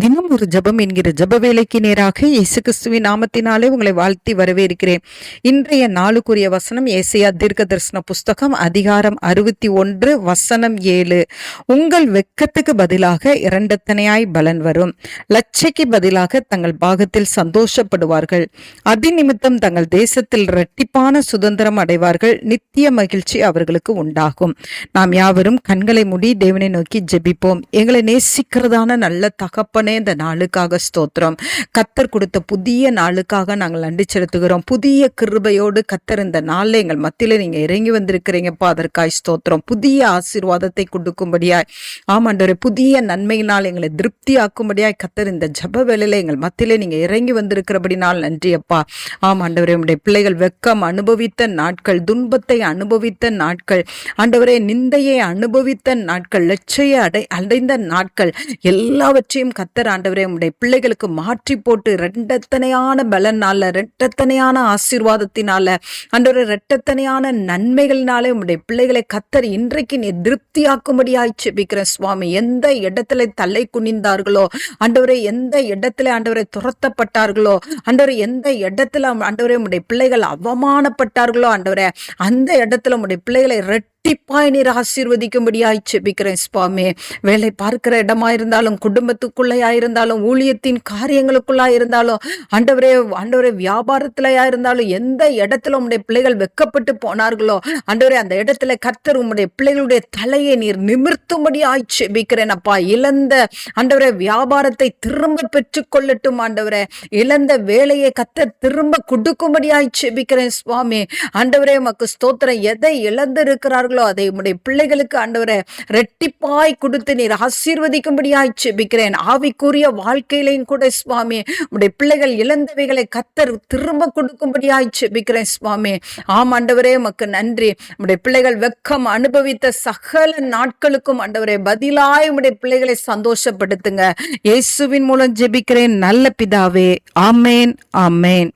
தினம் ஒரு ஜபம் என்கிற ஜப வேலைக்கு நேராக இயேசு கிறிஸ்துவின் நாமத்தினாலே உங்களை வாழ்த்தி வரவேற்கிறேன். இன்றைய நாளுக்குரிய வசனம் ஏசாயா தீர்க்க தரிசன புஸ்தகம் அதிகாரம் 61 வசனம் 7. உங்கள் வெட்கத்துக்கு பதிலாக இரண்டத்தனையாய் பலன் வரும், லட்சைக்கு பதிலாக தங்கள் பாகத்தில் சந்தோஷப்படுவார்கள், அதிநிமித்தம் தங்கள் தேசத்தில் இரட்டிப்பான சுதந்திரம் அடைவார்கள், நித்திய மகிழ்ச்சி அவர்களுக்கு உண்டாகும். நாம் யாவரும் கண்களை மூடி தேவனை நோக்கி ஜெபிப்போம். எங்களை நேசிக்கிறதான நல்ல தகப்பனே, இந்த நாளுக்காக ஸ்தோத்திரம். கத்தர் கொடுத்த புதிய நாளுக்காக நாங்கள் நன்றி செலுத்துகிறோம். புதிய கிருபையோடு கத்தர் இந்த நாளில் எங்கள் மத்தியில நீங்க இறங்கி வந்திருக்கிறீங்கப்பா, அதற்காய் ஸ்தோத்திரம். புதிய ஆசீர்வாதத்தை கொடுக்கும்படியாய், ஆமாண்டவரே, புதிய நன்மையினால் எங்களை திருப்தி ஆக்கும்படியாய் கத்தர் இந்த ஜப வேளையில எங்கள் மத்தியில நீங்க இறங்கி வந்திருக்கிறபடினால் நன்றி அப்பா. ஆமாண்டவரே, உடைய பிள்ளைகள் வெட்கம் அனுபவித்த நாட்கள், துன்பத்தை அனுபவித்த நாட்கள், ஆண்டவரே நிந்தையை அனுபவித்த நாட்கள், லட்சையை அடைந்த நாட்கள் எல்லாவற்றையும் கத்தர் ஆண்டவரே உடைய பிள்ளைகளுக்கு மாற்றி போட்டு ரெட்டத்தனையான பலனால, ரெட்டத்தனையான ஆசீர்வாதத்தினால, ஆண்டவரே ரெட்டத்தனையான நன்மைகளினாலே உடைய பிள்ளைகளை கத்தர் இன்றைக்கு நீ திருப்தியாக்கும்படியாய் செபிக்கிறேன் சுவாமி. எந்த இடத்துல தலை குனிந்தார்களோ ஆண்டவரே, எந்த இடத்துல ஆண்டவரை துரத்தப்பட்டார்களோ ஆண்டவரே, எந்த இடத்துல ஆண்டவரே உடைய பிள்ளைகள் அவமானப்பட்டார்களோ ஆண்டவரே, அந்த இடத்துல உடைய பிள்ளைகளை கண்டிப்பாய் நீர் ஆசீர்வதிக்கும்படியாய் செபிக்கிறேன் சுவாமி. வேலை பார்க்கிற இடமா இருந்தாலும், குடும்பத்துக்குள்ளையா இருந்தாலும், ஊழியத்தின் காரியங்களுக்குள்ளா இருந்தாலும், ஆண்டவரே வியாபாரத்திலயா இருந்தாலும், எந்த இடத்துல உம்முடைய பிள்ளைகள் வெட்கப்பட்டு போனார்களோ ஆண்டவரே, அந்த இடத்துல கர்த்தர் உம்முடைய பிள்ளைகளுடைய தலையை நீர் நிமிர்த்தும்படியாய் செபிக்கிறேன் அப்பா. இழந்த ஆண்டவரே வியாபாரத்தை திரும்ப பெற்றுக்கொள்ளட்டும் ஆண்டவரே. இழந்த வேலையை கர்த்தர் திரும்ப கொடுக்கும்படியாய் செபிக்கிறேன் சுவாமி. ஆண்டவரே உமக்கு ஸ்தோத்திரம். எதை இழந்து இருக்கிறார்கள் அதை உம்முடைய பிள்ளைகளுக்கு ஆண்டவரே ரெட்டிப்பாய் கொடுத்து நீர் ஆசீர்வதிக்கும்படியாய் செபிக்கிறேன். ஆவிக்குரிய வாழ்க்கையிலையும் கூட சுவாமி உம்முடைய பிள்ளைகள் இழந்தவைகளை கத்தர் திரும்ப கொடுக்கும்படியாய் செபிக்கிறேன் சுவாமி. ஆம் ஆண்டவரே உமக்கு நன்றி. உம்முடைய பிள்ளைகள் வெட்கம் அனுபவித்த சகல நாட்களுக்கும் ஆண்டவரே பதிலாய் உம்முடைய பிள்ளைகளை சந்தோஷப்படுத்துங்க. இயேசுவின் மூலம் ஜெபிக்கிறேன் நல்ல பிதாவே. ஆமேன், ஆமேன்.